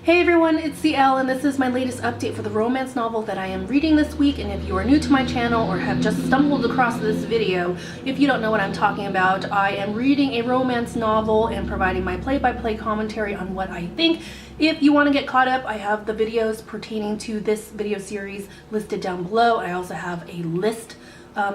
Hey everyone, it's CL and this is my latest update for the romance novel that I am reading this week. And if you are new to my channel or have just stumbled across this video, if you don't know what I'm talking about, I am reading a romance novel and providing my play-by-play commentary on what I think. If you want to get caught up, I have the videos pertaining to this video series listed down below. I also have a list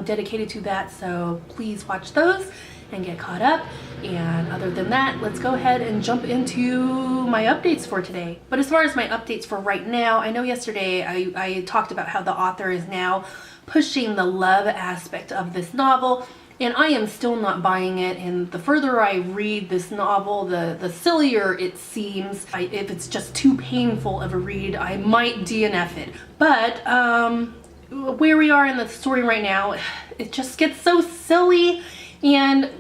dedicated to that, so please watch those and get caught up. And other than that, let's go ahead and jump into my updates for today. But as far as my updates for right now, I know yesterday I talked about how the author is now pushing the love aspect of this novel, and I am still not buying it. And the further I read this novel, the sillier it seems. If it's just too painful of a read, I might DNF it. But where we are in the story right now, it just gets so silly. And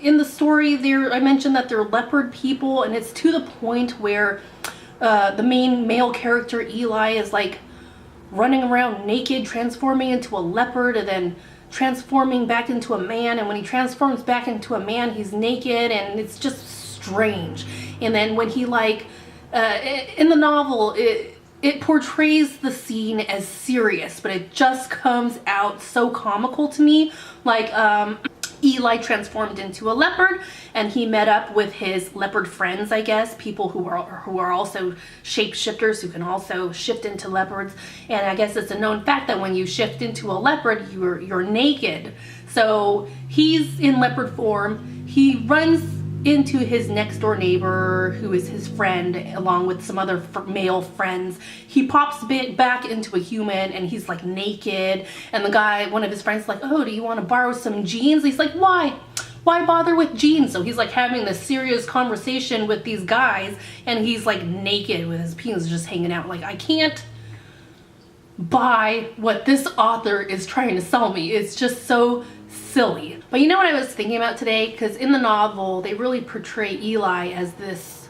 in the story there, I mentioned that they're leopard people, and it's to the point where the main male character, Eli, is like running around naked, transforming into a leopard, and then transforming back into a man. And when he transforms back into a man, he's naked, and it's just strange. And then when he in the novel, it portrays the scene as serious, but it just comes out so comical to me. Eli transformed into a leopard, and he met up with his leopard friends, I guess, people who are also shapeshifters who can also shift into leopards. And I guess it's a known fact that when you shift into a leopard, you're naked. So he's in leopard form. He runs into his next door neighbor, who is his friend, along with some other male friends. He pops back into a human, and he's like naked, and the guy, one of his friends, is like, oh, do you want to borrow some jeans? He's like, why bother with jeans? So he's like having this serious conversation with these guys, and he's like naked with his penis just hanging out. Like, I can't buy what this author is trying to sell me. It's just so silly. But you know what I was thinking about today? Because in the novel, they really portray Eli as this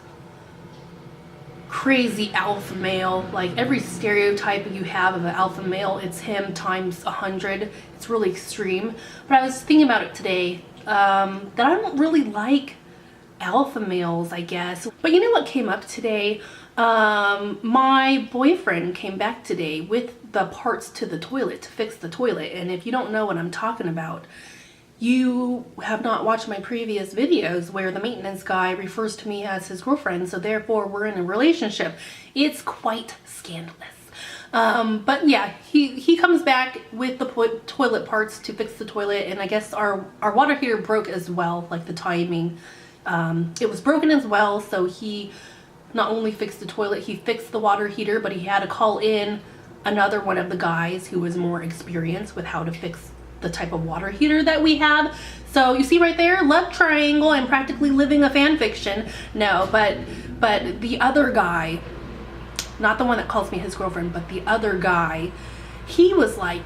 crazy alpha male. Like, every stereotype you have of an alpha male, it's him times 100. It's really extreme. But I was thinking about it today, that I don't really like alpha males, I guess. But you know what came up today? My boyfriend came back today with the parts to the toilet to fix the toilet. And if you don't know what I'm talking about, you have not watched my previous videos where the maintenance guy refers to me as his girlfriend, so therefore we're in a relationship. It's quite scandalous. But yeah, he comes back with the toilet parts to fix the toilet, and I guess our water heater broke as well, like the timing. It was broken as well, so he not only fixed the toilet, he fixed the water heater, but he had to call in another one of the guys who was more experienced with how to fix the type of water heater that we have. So you see right there, love triangle. I'm practically living a fan fiction. No, but the other guy, not the one that calls me his girlfriend, but the other guy, he was like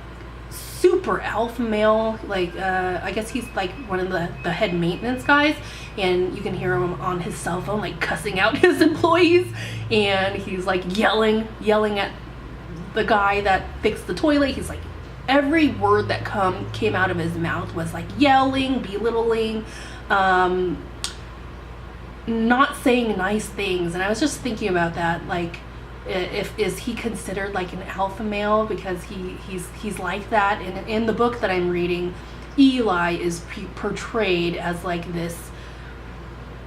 super alpha male. Like, I guess he's like one of the head maintenance guys, and you can hear him on his cell phone like cussing out his employees, and he's like yelling at the guy that fixed the toilet. He's like, every word that came out of his mouth was like yelling, belittling, not saying nice things. And I was just thinking about that, like, is he considered like an alpha male because he's like that? And in the book that I'm reading, Eli is portrayed as like this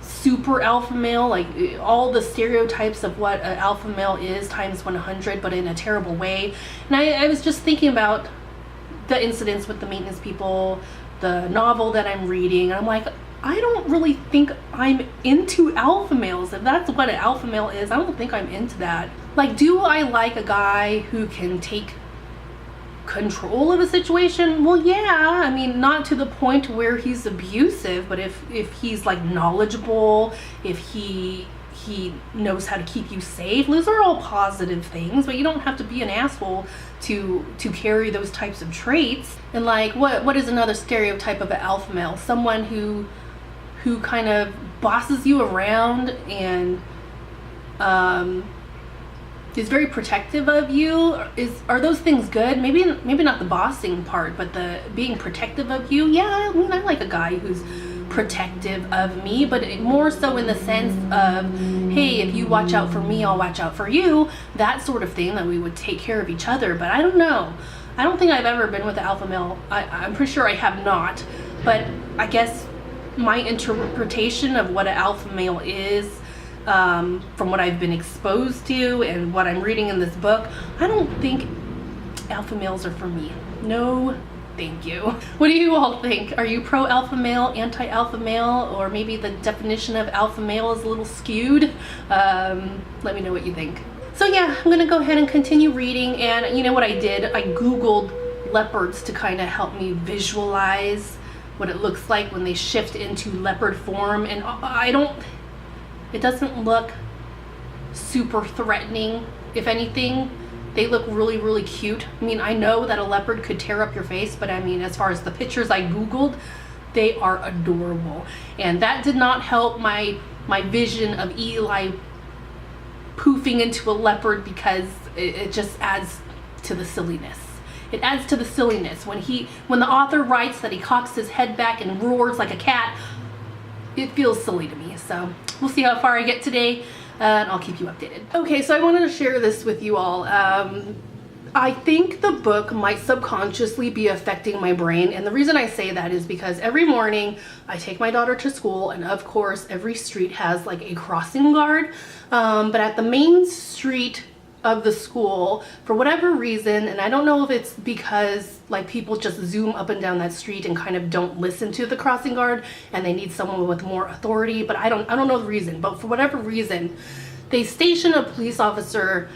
super alpha male, like all the stereotypes of what an alpha male is times 100, but in a terrible way. And I was just thinking about the incidents with the maintenance people, the novel that I'm reading, and I'm like, I don't really think I'm into alpha males. If that's what an alpha male is, I don't think I'm into that. Like, do I like a guy who can take control of a situation? Well, yeah, I mean, not to the point where he's abusive, but if he's like knowledgeable, if he knows how to keep you safe, those are all positive things. But you don't have to be an asshole to carry those types of traits. And like, what is another stereotype of an alpha male? Someone who kind of bosses you around and is very protective of you. Are those things good? Maybe not the bossing part, but the being protective of you. Yeah, I mean, I like a guy who's protective of me, but more so in the sense of, hey, if you watch out for me, I'll watch out for you, that sort of thing, that we would take care of each other. But I don't know. I don't think I've ever been with an alpha male. I'm pretty sure I have not. But I guess my interpretation of what an alpha male is, from what I've been exposed to and what I'm reading in this book, I don't think alpha males are for me. No, thank you. What do you all think? Are you pro alpha male, anti alpha male, or maybe the definition of alpha male is a little skewed? Let me know what you think. So yeah, I'm gonna go ahead and continue reading, and you know what I did? I Googled leopards to kind of help me visualize what it looks like when they shift into leopard form, and it doesn't look super threatening. If anything, they look really, really cute. I mean, I know that a leopard could tear up your face, but I mean, as far as the pictures I Googled, they are adorable. And that did not help my vision of Eli poofing into a leopard, because it just adds to the silliness. It adds to the silliness. When the author writes that he cocks his head back and roars like a cat, it feels silly to me. So we'll see how far I get today, and I'll keep you updated. Okay, so I wanted to share this with you all. I think the book might subconsciously be affecting my brain, and the reason I say that is because every morning I take my daughter to school, and of course every street has like a crossing guard, but at the main street of the school, for whatever reason, and I don't know if it's because like people just zoom up and down that street and kind of don't listen to the crossing guard and they need someone with more authority, but I don't know the reason, but for whatever reason they station a police officer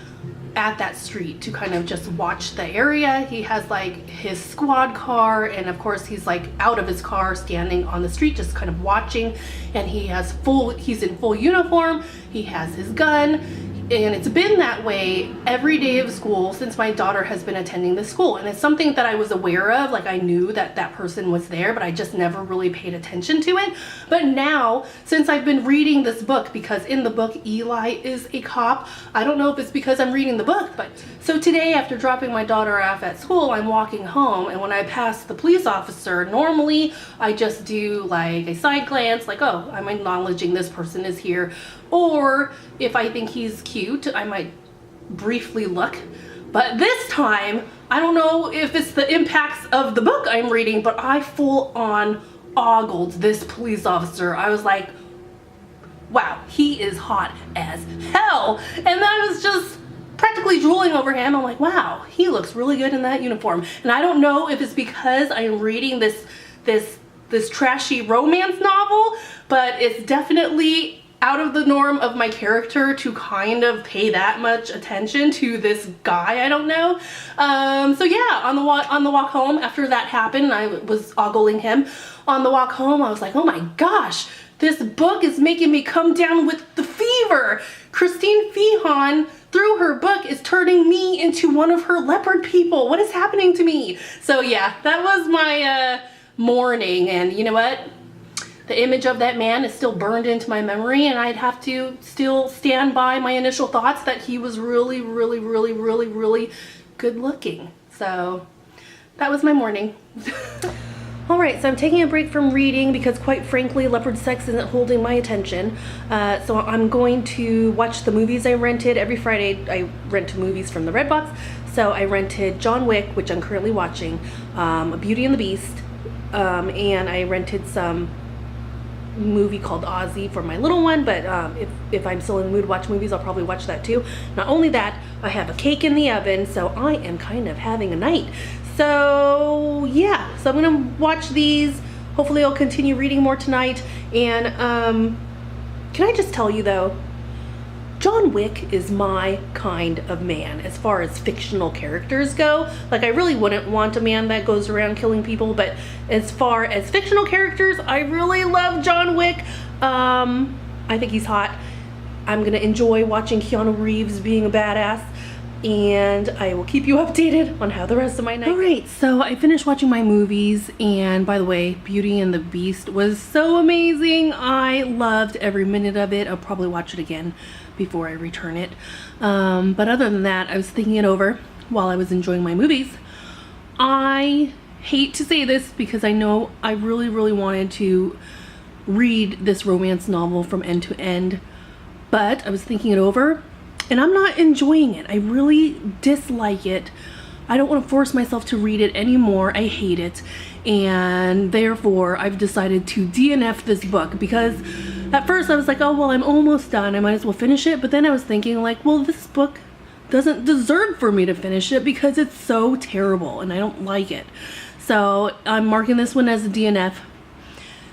at that street to kind of just watch the area. He has like his squad car, and of course he's like out of his car standing on the street just kind of watching, and he's in full uniform, he has his gun, and it's been that way every day of school since my daughter has been attending this school. And it's something that I was aware of, like I knew that that person was there, but I just never really paid attention to it. But now, since I've been reading this book, because in the book Eli is a cop, I don't know if it's because I'm reading the book, but so today after dropping my daughter off at school, I'm walking home, and when I pass the police officer, normally I just do like a side glance, like, oh, I'm acknowledging this person is here. Or if I think he's cute, I might briefly look. But this time, I don't know if it's the impacts of the book I'm reading, but I full on ogled this police officer. I was like, wow, he is hot as hell. And I was just practically drooling over him. I'm like, wow, he looks really good in that uniform. And I don't know if it's because I'm reading this trashy romance novel, but it's definitely out of the norm of my character to kind of pay that much attention to this guy I don't know. So yeah, on the walk home after that happened, I was ogling him. On the walk home, I was like, oh my gosh, this book is making me come down with the fever. Christine Feehan, through her book, is turning me into one of her leopard people. What is happening to me? So yeah, that was my morning, and you know what? The image of that man is still burned into my memory, and I'd have to still stand by my initial thoughts that he was really, really, really, really, really good looking. So that was my morning. Alright, so I'm taking a break from reading because quite frankly, leopard sex isn't holding my attention. So I'm going to watch the movies I rented. Every Friday I rent movies from the Redbox. So I rented John Wick, which I'm currently watching, Beauty and the Beast, and I rented some movie called Ozzy for my little one, but if I'm still in the mood to watch movies, I'll probably watch that too. Not only that, I have a cake in the oven, so I am kind of having a night. So yeah, so I'm gonna watch these. Hopefully I'll continue reading more tonight. And can I just tell you though, John Wick is my kind of man as far as fictional characters go. Like, I really wouldn't want a man that goes around killing people, but as far as fictional characters, I really love John Wick. I think he's hot. I'm gonna enjoy watching Keanu Reeves being a badass, and I will keep you updated on how the rest of my night goes. Alright, so I finished watching my movies, and by the way, Beauty and the Beast was so amazing. I loved every minute of it. I'll probably watch it again before I return it. But other than that, I was thinking it over while I was enjoying my movies. I hate to say this because I know I really, really wanted to read this romance novel from end to end. But I was thinking it over and I'm not enjoying it. I really dislike it. I don't want to force myself to read it anymore. I hate it. And therefore I've decided to DNF this book, because at first I was like, oh, well, I'm almost done. I might as well finish it. But then I was thinking like, well, this book doesn't deserve for me to finish it because it's so terrible and I don't like it. So I'm marking this one as a DNF.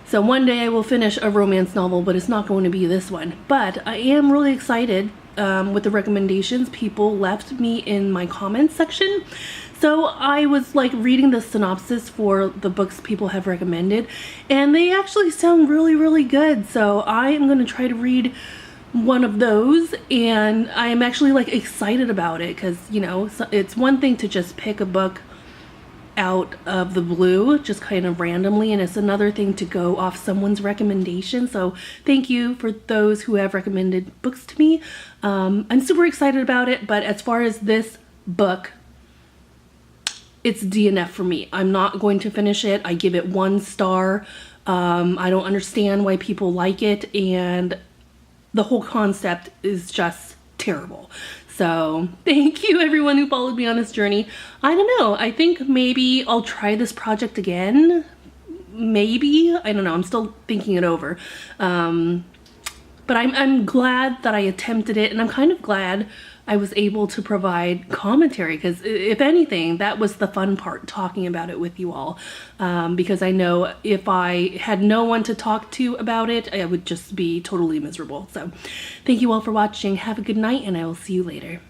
So one day I will finish a romance novel, but it's not going to be this one. But I am really excited with the recommendations people left me in my comments section. So I was like reading the synopsis for the books people have recommended, and they actually sound really, really good. So I am going to try to read one of those, and I am actually like excited about it, because, you know, it's one thing to just pick a book out of the blue, just kind of randomly, and it's another thing to go off someone's recommendation. So thank you for those who have recommended books to me. I'm super excited about it, but as far as this book, it's DNF for me. I'm not going to finish it. I give it 1 star. I don't understand why people like it, and the whole concept is just terrible. So thank you everyone who followed me on this journey. I don't know, I think maybe I'll try this project again. Maybe, I don't know, I'm still thinking it over. But I'm glad that I attempted it, and I'm kind of glad I was able to provide commentary, because if anything, that was the fun part, talking about it with you all. Because I know if I had no one to talk to about it, I would just be totally miserable. So thank you all for watching. Have a good night, and I will see you later.